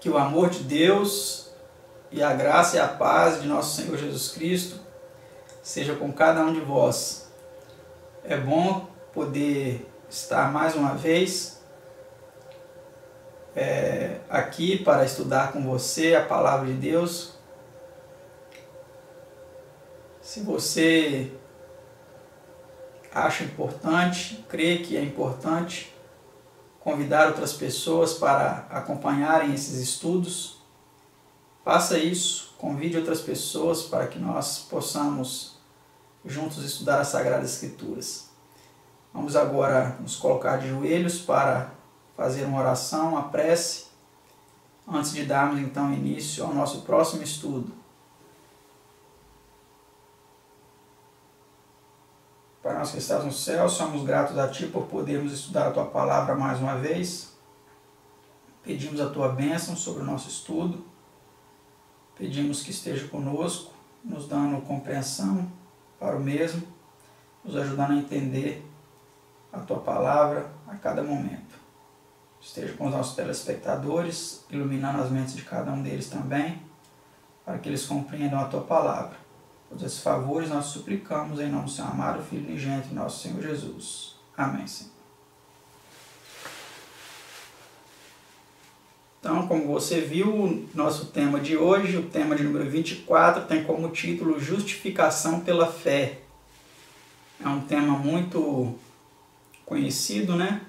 Que o amor de Deus e a graça e a paz de nosso Senhor Jesus Cristo seja com cada um de vós. É bom poder estar mais uma vez aqui para estudar com você a palavra de Deus. Se você acha importante, crê que é importante convidar outras pessoas para acompanharem esses estudos, faça isso, convide outras pessoas para que nós possamos juntos estudar as Sagradas Escrituras. Vamos agora nos colocar de joelhos para fazer uma oração, uma prece, antes de darmos então início ao nosso próximo estudo. Pai nosso que estás no céu, somos gratos a Ti por podermos estudar a Tua Palavra mais uma vez. Pedimos a Tua bênção sobre o nosso estudo. Pedimos que esteja conosco, nos dando compreensão para o mesmo, nos ajudando a entender a Tua Palavra a cada momento. Esteja com os nossos telespectadores, iluminando as mentes de cada um deles também, para que eles compreendam a Tua Palavra. Todos esses favores nós suplicamos em nome do Seu amado Filho unigênito, nosso Senhor Jesus. Amém, Senhor. Então, como você viu, o nosso tema de hoje, o tema de número 24, tem como título Justificação pela Fé. É um tema muito conhecido, né?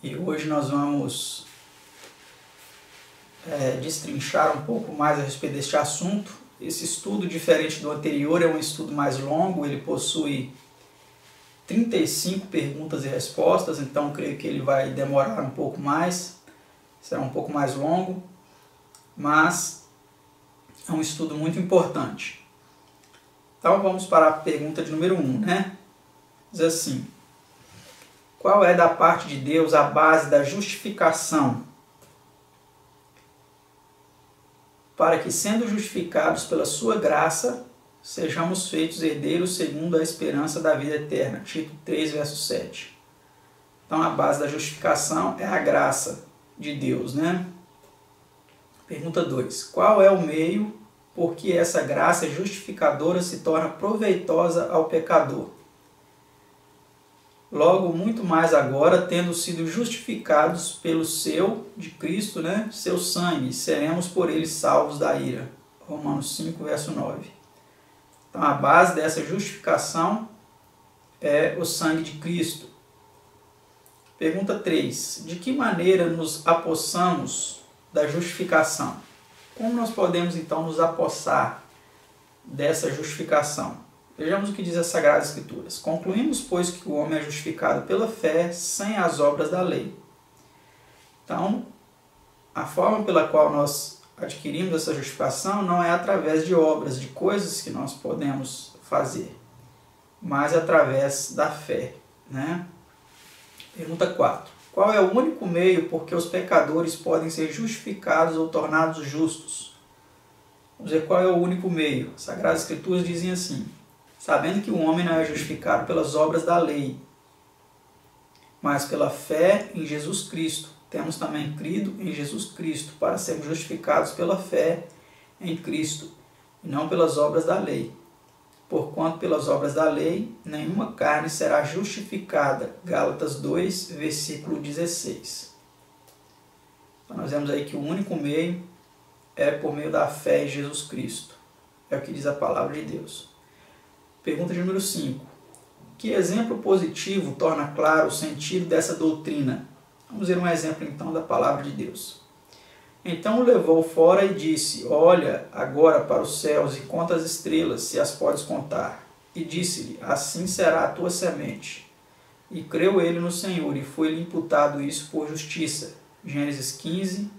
E hoje nós vamos destrinchar um pouco mais a respeito deste assunto. Esse estudo, diferente do anterior, é um estudo mais longo, ele possui 35 perguntas e respostas, então creio que ele vai demorar um pouco mais, será um pouco mais longo, mas é um estudo muito importante. Então vamos para a pergunta de número 1, né? Diz assim: qual é da parte de Deus a base da justificação? Para que, sendo justificados pela sua graça, sejamos feitos herdeiros segundo a esperança da vida eterna. Tito 3, verso 7. Então, a base da justificação é a graça de Deus, né? Pergunta 2. Qual é o meio por que essa graça justificadora se torna proveitosa ao pecador? Logo, muito mais agora, tendo sido justificados pelo de Cristo, né, seu sangue, seremos por ele salvos da ira. Romanos 5, verso 9. Então, a base dessa justificação é o sangue de Cristo. Pergunta 3. De que maneira nos apossamos da justificação? Como nós podemos, então, nos apossar dessa justificação? Vejamos o que diz as Sagradas Escrituras. Concluímos, pois, que o homem é justificado pela fé sem as obras da lei. Então, a forma pela qual nós adquirimos essa justificação não é através de obras, de coisas que nós podemos fazer, mas através da fé, né? Pergunta 4. Qual é o único meio por que os pecadores podem ser justificados ou tornados justos? Vamos ver qual é o único meio. As Sagradas Escrituras dizem assim: sabendo que o homem não é justificado pelas obras da lei, mas pela fé em Jesus Cristo. Temos também crido em Jesus Cristo para sermos justificados pela fé em Cristo, e não pelas obras da lei. Porquanto pelas obras da lei, nenhuma carne será justificada. Gálatas 2, versículo 16. Então nós vemos aí que o único meio é por meio da fé em Jesus Cristo. É o que diz a palavra de Deus. Pergunta de número 5. Que exemplo positivo torna claro o sentido dessa doutrina? Vamos ver um exemplo então da palavra de Deus. Então o levou fora e disse: olha agora para os céus e conta as estrelas, se as podes contar. E disse-lhe: assim será a tua semente. E creu ele no Senhor, e foi-lhe imputado isso por justiça. Gênesis 15,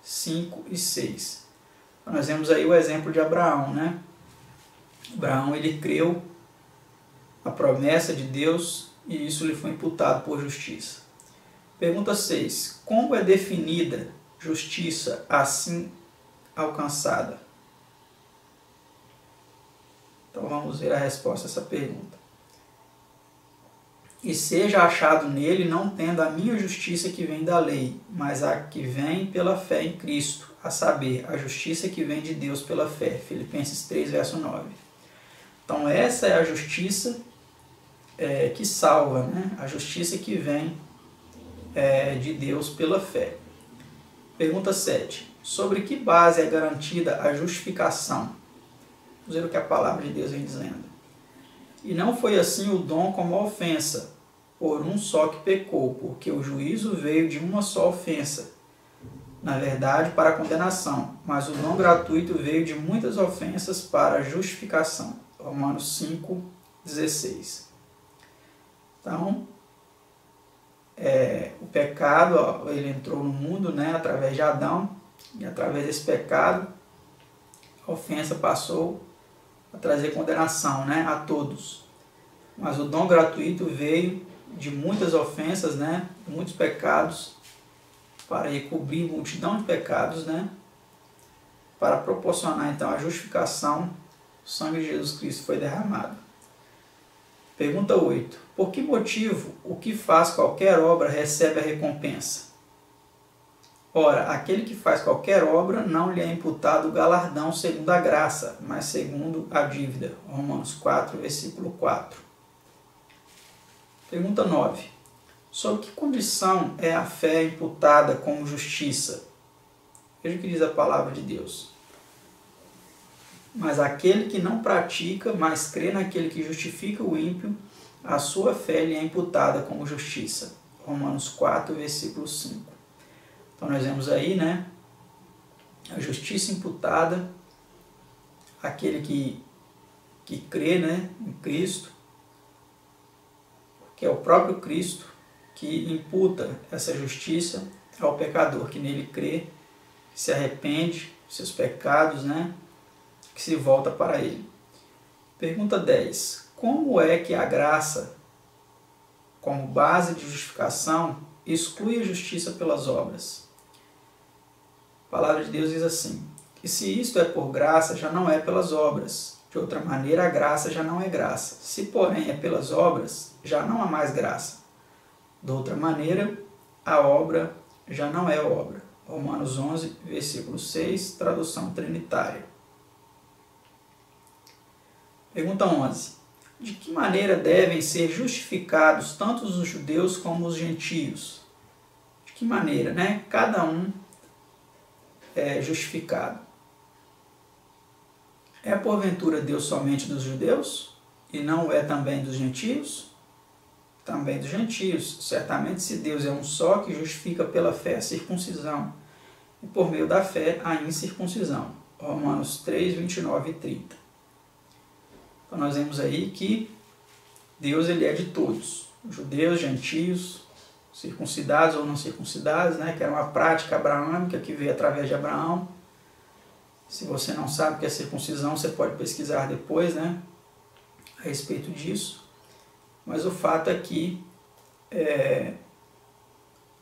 5 e 6. Então, nós vemos aí o exemplo de Abraão, né? Abraão, ele creu a promessa de Deus e isso lhe foi imputado por justiça. Pergunta 6. Como é definida justiça assim alcançada? Então vamos ver a resposta a essa pergunta. e seja achado nele, não tendo a minha justiça que vem da lei, mas a que vem pela fé em Cristo, a saber, a justiça que vem de Deus pela fé. Filipenses 3, verso 9. Então essa é a justiça que salva, né? A justiça que vem de Deus pela fé. Pergunta 7. Sobre que base é garantida a justificação? Vamos ver o que a palavra de Deus vem dizendo. E não foi assim o dom como a ofensa, por um só que pecou, porque o juízo veio de uma só ofensa, na verdade para a condenação, mas o dom gratuito veio de muitas ofensas para a justificação. Romanos 5, 16. Então, o pecado, ele entrou no mundo, né, através de Adão, e através desse pecado, a ofensa passou a trazer condenação, né, a todos. Mas o dom gratuito veio de muitas ofensas, né, muitos pecados, para cobrir multidão de pecados, né, para proporcionar então a justificação. O sangue de Jesus Cristo foi derramado. Pergunta 8. Por que motivo o que faz qualquer obra recebe a recompensa? Ora, aquele que faz qualquer obra não lhe é imputado o galardão segundo a graça, mas segundo a dívida. Romanos 4, versículo 4. Pergunta 9. Sob que condição é a fé imputada como justiça? Veja o que diz a palavra de Deus. Mas aquele que não pratica, mas crê naquele que justifica o ímpio, a sua fé lhe é imputada como justiça. Romanos 4, versículo 5. Então nós vemos aí, né, a justiça imputada àquele que crê, né, em Cristo, que é o próprio Cristo que imputa essa justiça ao pecador, que nele crê, que se arrepende dos seus pecados, né, que se volta para ele. Pergunta 10. Como é que a graça, como base de justificação, exclui a justiça pelas obras? A palavra de Deus diz assim, que se isto é por graça, já não é pelas obras. De outra maneira, a graça já não é graça. Se, porém, é pelas obras, já não há mais graça. De outra maneira, a obra já não é obra. Romanos 11, versículo 6, tradução trinitária. Pergunta 11. De que maneira devem ser justificados tanto os judeus como os gentios? De que maneira, né? Cada um é justificado. É porventura Deus somente dos judeus? E não é também dos gentios? Também dos gentios. Certamente, se Deus é um só, que justifica pela fé a circuncisão, e por meio da fé a incircuncisão. Romanos 3, 29 e 30. Então nós vemos aí que Deus ele é de todos, judeus, gentios, circuncidados ou não circuncidados, né, que era uma prática abraâmica que veio através de Abraão. Se você não sabe o que é circuncisão, você pode pesquisar depois, né, a respeito disso. Mas o fato é que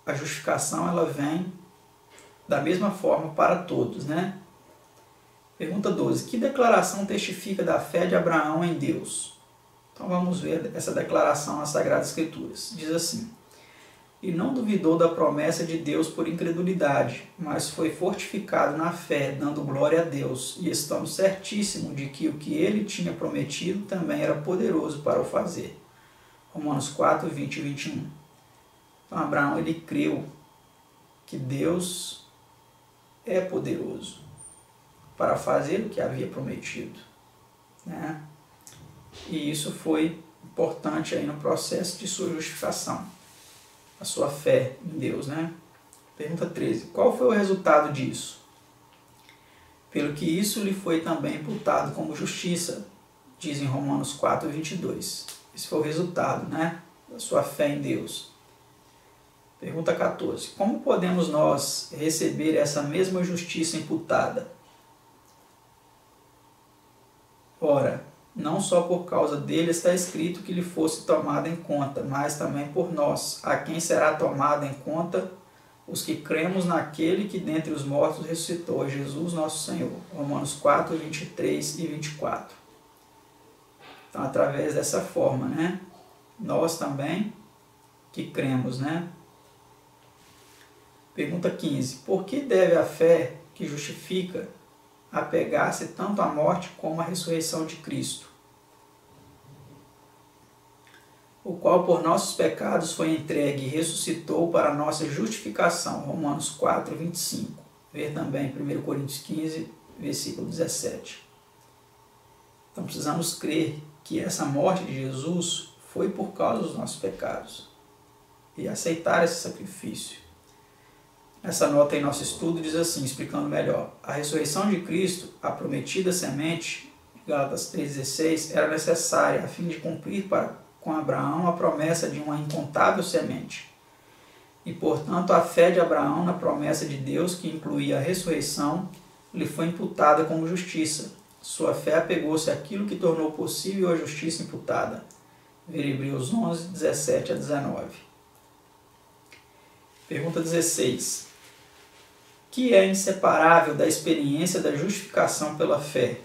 a justificação ela vem da mesma forma para todos, né? Pergunta 12. Que declaração testifica da fé de Abraão em Deus? Então vamos ver essa declaração nas Sagradas Escrituras. Diz assim: E não duvidou da promessa de Deus por incredulidade, mas foi fortificado na fé, dando glória a Deus, e estando certíssimo de que o que ele tinha prometido também era poderoso para o fazer. Romanos 4, 20 e 21. Então Abraão ele creu que Deus é poderoso para fazer o que havia prometido, né? E isso foi importante aí no processo de sua justificação, a sua fé em Deus, né? Pergunta 13. Qual foi o resultado disso? Pelo que isso lhe foi também imputado como justiça, diz em Romanos 4, 22. Esse foi o resultado, né, da sua fé em Deus. Pergunta 14. Como podemos nós receber essa mesma justiça imputada? Ora, não só por causa dele está escrito que lhe fosse tomada em conta, mas também por nós, a quem será tomada em conta os que cremos naquele que dentre os mortos ressuscitou, Jesus nosso Senhor. Romanos 4, 23 e 24. Então, através dessa forma, né, nós também que cremos, né? Pergunta 15. Por que deve a fé que justifica apegar-se tanto à morte como à ressurreição de Cristo, o qual por nossos pecados foi entregue e ressuscitou para a nossa justificação? Romanos 4, 25. Ver também 1 Coríntios 15, versículo 17. Então precisamos crer que essa morte de Jesus foi por causa dos nossos pecados e aceitar esse sacrifício. Essa nota em nosso estudo diz assim, explicando melhor: a ressurreição de Cristo, a prometida semente, Gálatas 3,16, era necessária a fim de cumprir com Abraão a promessa de uma incontável semente. E, portanto, a fé de Abraão na promessa de Deus, que incluía a ressurreição, lhe foi imputada como justiça. Sua fé apegou-se àquilo que tornou possível a justiça imputada. Ver Hebreus 11, 17 a 19. Pergunta 16. Que é inseparável da experiência da justificação pela fé?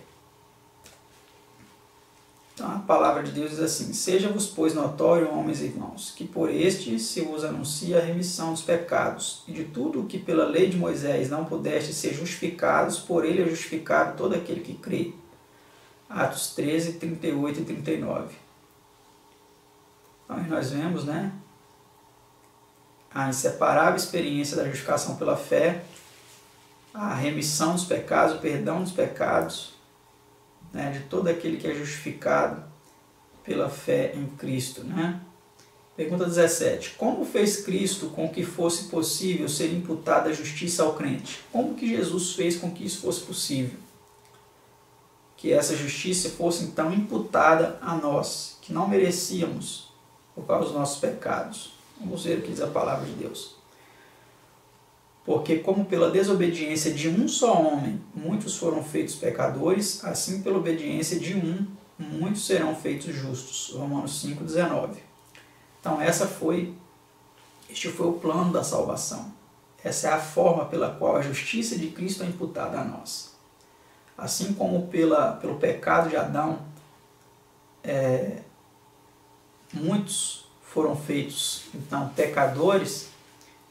Então, a palavra de Deus diz assim: seja-vos, pois, notório, homens e irmãos, que por este se vos anuncia a remissão dos pecados, e de tudo o que pela lei de Moisés não pudeste ser justificados, por ele é justificado todo aquele que crê. Atos 13, 38 e 39. Então, nós vemos, né, a inseparável experiência da justificação pela fé, a remissão dos pecados, o perdão dos pecados, né, de todo aquele que é justificado pela fé em Cristo, né? Pergunta 17. Como fez Cristo com que fosse possível ser imputada a justiça ao crente? Como que Jesus fez com que isso fosse possível? Que essa justiça fosse então imputada a nós, que não merecíamos por causa dos nossos pecados. Vamos ver o que diz a palavra de Deus. Porque como pela desobediência de um só homem muitos foram feitos pecadores, assim pela obediência de um, muitos serão feitos justos. Romanos 5,19. Então este foi o plano da salvação. Essa é a forma pela qual a justiça de Cristo é imputada a nós. Assim como pelo pecado de Adão, muitos foram feitos então pecadores,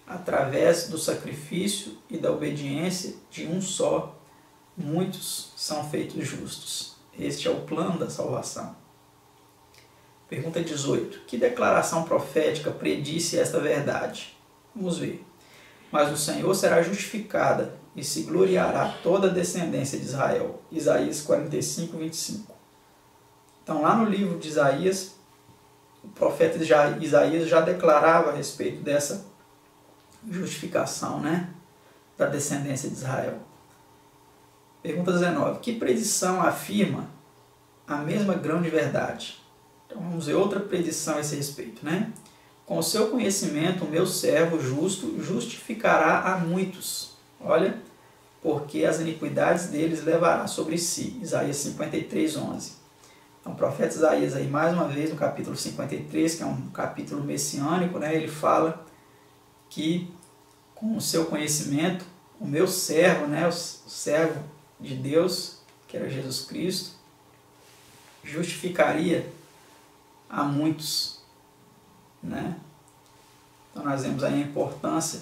através do sacrifício e da obediência de um só, muitos são feitos justos. Este é o plano da salvação. Pergunta 18. Que declaração profética predisse esta verdade? Vamos ver. Mas o Senhor será justificada e se gloriará toda a descendência de Israel. Isaías 45, 25. Então, lá no livro de Isaías, o profeta Isaías já declarava a respeito dessa justificação, né, da descendência de Israel. Pergunta 19. Que predição afirma a mesma grande verdade? Então vamos ver outra predição a esse respeito, né? Com o seu conhecimento, o meu servo justo justificará a muitos. Olha, porque as iniquidades deles levará sobre si. Isaías 53, 11. Então o profeta Isaías aí mais uma vez no capítulo 53, que é um capítulo messiânico, né, ele fala que com o seu conhecimento, o meu servo, né, o servo de Deus, que era Jesus Cristo, justificaria a muitos, né? Então nós vemos aí a importância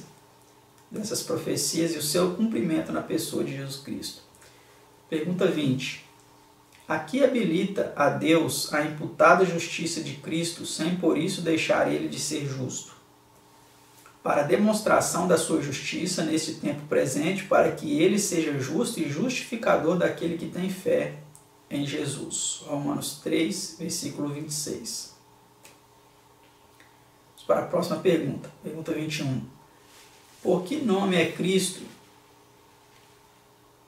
dessas profecias e o seu cumprimento na pessoa de Jesus Cristo. Pergunta 20. A que habilita a Deus a imputada justiça de Cristo sem por isso deixar ele de ser justo? Para a demonstração da sua justiça neste tempo presente, para que ele seja justo e justificador daquele que tem fé em Jesus. Romanos 3, versículo 26. Vamos para a próxima pergunta. Pergunta 21. Por que nome é Cristo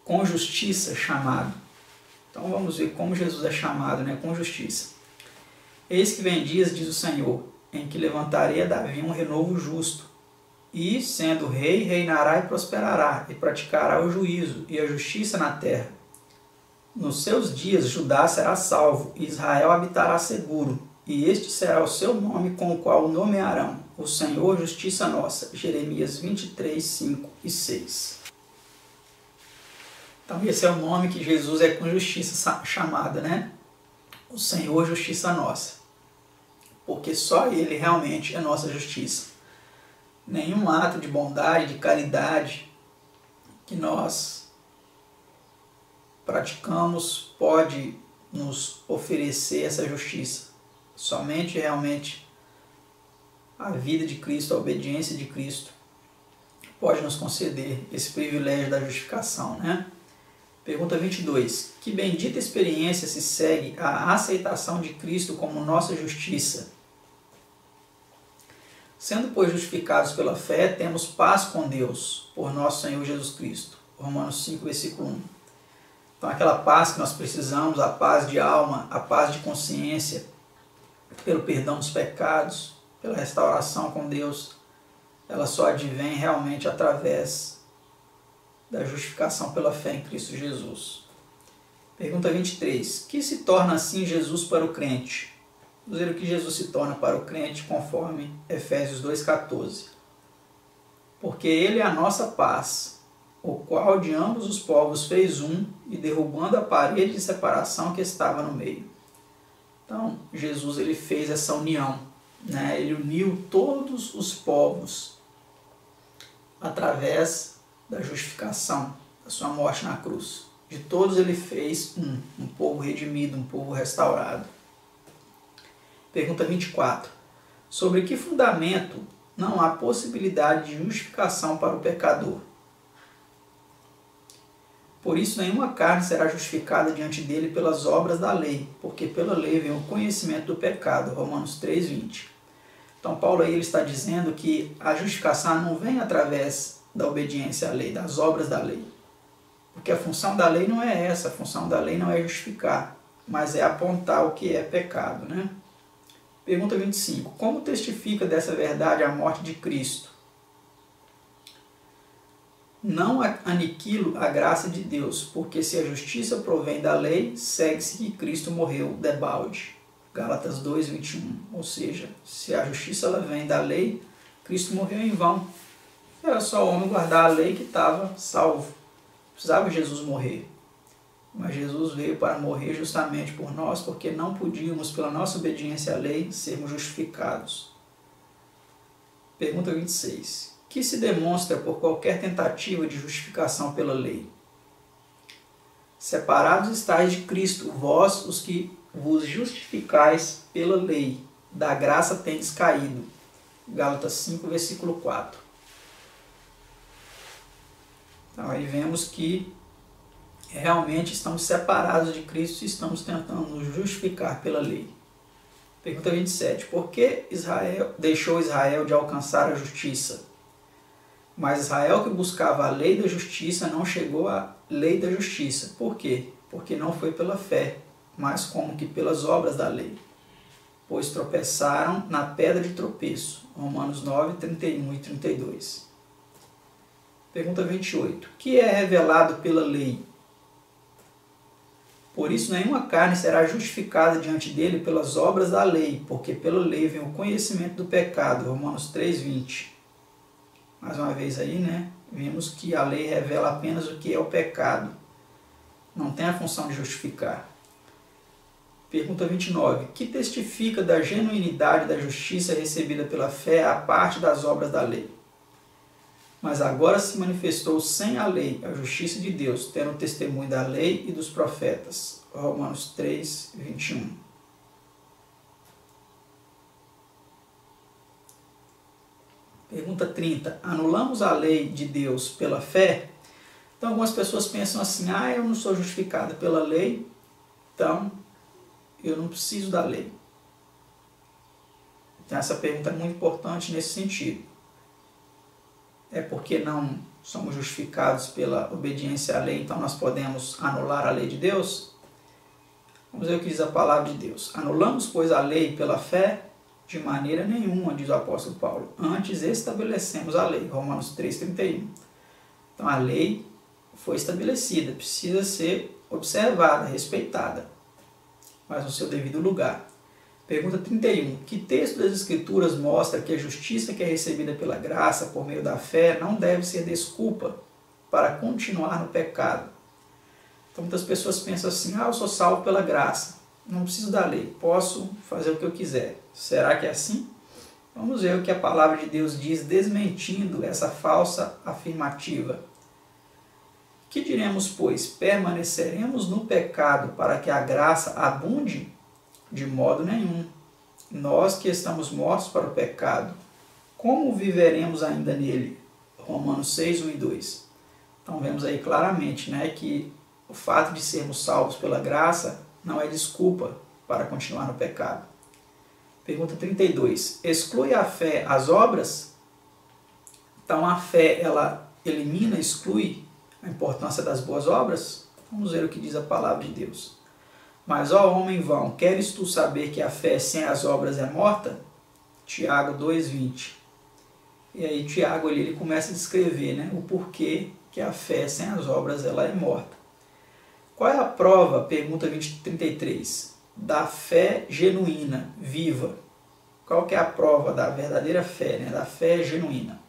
com justiça chamado? Então vamos ver como Jesus é chamado, né, com justiça. Eis que vem dias, diz o Senhor, em que levantarei a Davi um renovo justo, e, sendo rei, reinará e prosperará, e praticará o juízo e a justiça na terra. Nos seus dias Judá será salvo, e Israel habitará seguro, e este será o seu nome com o qual o nomearão, o Senhor Justiça Nossa. Jeremias 23, 5 e 6. Então esse é o nome que Jesus é com justiça chamada, né? O Senhor Justiça Nossa. porque só Ele realmente é nossa justiça. Nenhum ato de bondade, de caridade que nós praticamos pode nos oferecer essa justiça. Somente realmente a vida de Cristo, a obediência de Cristo pode nos conceder esse privilégio da justificação, né? Pergunta 22. Que bendita experiência se segue à aceitação de Cristo como nossa justiça? Sendo, pois, justificados pela fé, temos paz com Deus, por nosso Senhor Jesus Cristo. Romanos 5, versículo 1. Então, aquela paz que nós precisamos, a paz de alma, a paz de consciência, pelo perdão dos pecados, pela restauração com Deus, ela só advém realmente através da justificação pela fé em Cristo Jesus. Pergunta 23. Que se torna assim Jesus para o crente? Vamos ver o que Jesus se torna para o crente conforme Efésios 2,14. Porque Ele é a nossa paz, o qual de ambos os povos fez um, e derrubando a parede de separação que estava no meio. Então, Jesus ele fez essa união, né? Ele uniu todos os povos através da justificação, da sua morte na cruz. De todos ele fez um povo redimido, um povo restaurado. Pergunta 24. Sobre que fundamento não há possibilidade de justificação para o pecador? Por isso nenhuma carne será justificada diante dele pelas obras da lei, porque pela lei vem o conhecimento do pecado. Romanos 3:20. Então Paulo aí ele está dizendo que a justificação não vem através da obediência à lei, das obras da lei. Porque a função da lei não é essa, a função da lei não é justificar, mas é apontar o que é pecado, né? Pergunta 25. Como testifica dessa verdade a morte de Cristo? Não aniquilo a graça de Deus, porque se a justiça provém da lei, segue-se que Cristo morreu debalde. Gálatas 2:21. Ou seja, se a justiça ela vem da lei, Cristo morreu em vão. Era só o homem guardar a lei que estava salvo. Precisava Jesus morrer. Mas Jesus veio para morrer justamente por nós, porque não podíamos, pela nossa obediência à lei, sermos justificados. Pergunta 26. Que se demonstra por qualquer tentativa de justificação pela lei? Separados estáis de Cristo, vós os que vos justificais pela lei, da graça tendes caído. Gálatas 5, versículo 4. Então aí vemos que realmente estamos separados de Cristo e estamos tentando nos justificar pela lei. Pergunta 27. Por que deixou Israel de alcançar a justiça? Mas Israel que buscava a lei da justiça não chegou à lei da justiça. Por quê? Porque não foi pela fé, mas como que pelas obras da lei. Pois tropeçaram na pedra de tropeço. Romanos 9, 31 e 32. Pergunta 28. Que é revelado pela lei? Por isso nenhuma carne será justificada diante dele pelas obras da lei, porque pela lei vem o conhecimento do pecado. Romanos 3:20. Mais uma vez aí, né? Vimos que a lei revela apenas o que é o pecado. Não tem a função de justificar. Pergunta 29. Que testifica da genuinidade da justiça recebida pela fé à parte das obras da lei? Mas agora se manifestou sem a lei a justiça de Deus, tendo testemunho da lei e dos profetas. Romanos 3:21. Pergunta 30. Anulamos a lei de Deus pela fé? Então algumas pessoas pensam assim, eu não sou justificado pela lei, então eu não preciso da lei. Então essa pergunta é muito importante nesse sentido. É porque não somos justificados pela obediência à lei, então nós podemos anular a lei de Deus? Vamos ver o que diz a palavra de Deus. Anulamos, pois, a lei pela fé? De maneira nenhuma, diz o apóstolo Paulo. Antes estabelecemos a lei. Romanos 3:31. Então a lei foi estabelecida, precisa ser observada, respeitada, mas no seu devido lugar. Pergunta 31. Que texto das Escrituras mostra que a justiça que é recebida pela graça por meio da fé não deve ser desculpa para continuar no pecado? Então muitas pessoas pensam assim, eu sou salvo pela graça. não preciso da lei, posso fazer o que eu quiser. Será que é assim? Vamos ver o que a palavra de Deus diz, desmentindo essa falsa afirmativa. Que diremos, pois? Permaneceremos no pecado para que a graça abunde? De modo nenhum. Nós que estamos mortos para o pecado, como viveremos ainda nele? Romanos 6, 1 e 2. Então vemos aí claramente, né, que o fato de sermos salvos pela graça não é desculpa para continuar no pecado. Pergunta 32. Exclui a fé as obras? Então a fé, ela elimina, exclui a importância das boas obras? Vamos ver o que diz a palavra de Deus. Mas, ó homem vão, queres tu saber que a fé sem as obras é morta? Tiago 2,20. E aí Tiago ele começa a descrever, né, o porquê que a fé sem as obras ela é morta. Qual é a prova, pergunta 33, da fé genuína, viva? Qual que é a prova da verdadeira fé, né, da fé genuína?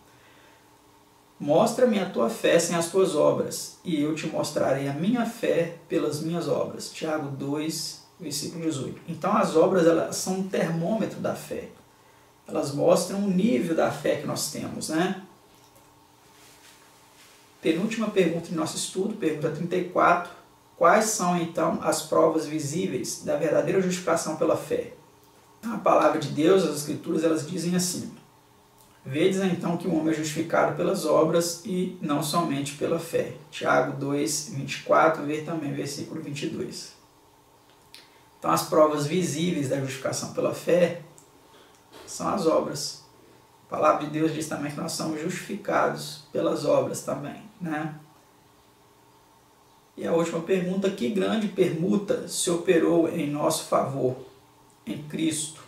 Mostra-me a tua fé sem as tuas obras, e eu te mostrarei a minha fé pelas minhas obras. Tiago 2, versículo 18. Então as obras elas são um termômetro da fé. Elas mostram o nível da fé que nós temos, né? Penúltima pergunta de nosso estudo, pergunta 34. Quais são então as provas visíveis da verdadeira justificação pela fé? A palavra de Deus, as Escrituras, elas dizem assim: vedes então que o homem é justificado pelas obras e não somente pela fé. Tiago 2, 24, ver também versículo 22. Então as provas visíveis da justificação pela fé são as obras. A palavra de Deus diz também que nós somos justificados pelas obras também, né? E a última pergunta: que grande permuta se operou em nosso favor em Cristo?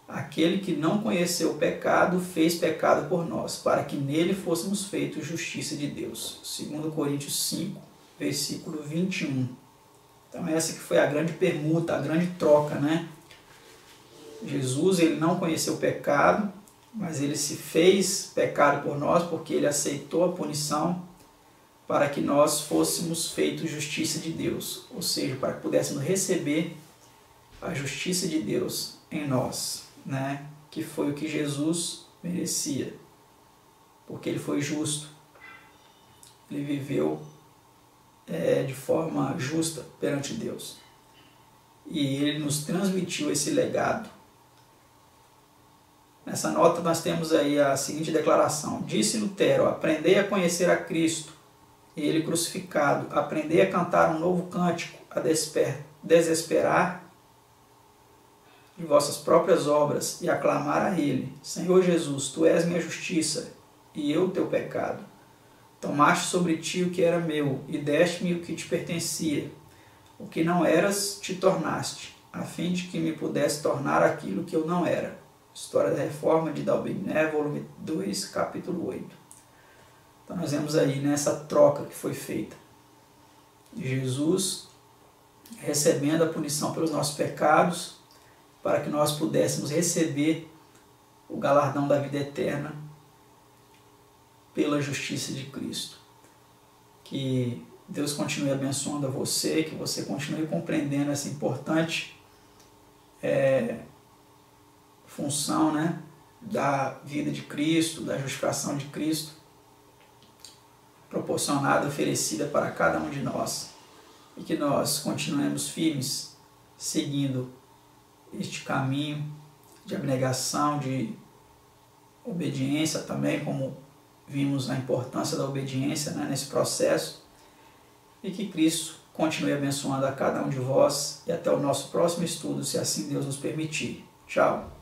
Aquele que não conheceu o pecado, fez pecado por nós, para que nele fôssemos feitos justiça de Deus. 2 Coríntios 5, versículo 21. Então essa que foi a grande permuta, a grande troca, né? Jesus, ele não conheceu o pecado, mas ele se fez pecado por nós, porque ele aceitou a punição para que nós fôssemos feitos justiça de Deus. Ou seja, para que pudéssemos receber a justiça de Deus em nós, né? Que foi o que Jesus merecia, porque ele foi justo, ele viveu de forma justa perante Deus, e ele nos transmitiu esse legado. Nessa nota nós temos aí a seguinte declaração: disse Lutero, aprendei a conhecer a Cristo e ele crucificado, aprendei a cantar um novo cântico, a desesperar de vossas próprias obras e aclamar a Ele: Senhor Jesus, Tu és minha justiça e eu teu pecado. Tomaste sobre ti o que era meu e deste-me o que te pertencia. O que não eras, te tornaste, a fim de que me pudesse tornar aquilo que eu não era. História da Reforma de Dalbiné, volume 2, capítulo 8. Então nós vemos aí nessa troca que foi feita. Jesus recebendo a punição pelos nossos pecados, para que nós pudéssemos receber o galardão da vida eterna pela justiça de Cristo. Que Deus continue abençoando a você, que você continue compreendendo essa importante função, né, da vida de Cristo, da justificação de Cristo, proporcionada, oferecida para cada um de nós, e que nós continuemos firmes, seguindo este caminho de abnegação, de obediência também, como vimos a importância da obediência, né, nesse processo, e que Cristo continue abençoando a cada um de vós, e até o nosso próximo estudo, se assim Deus nos permitir. Tchau!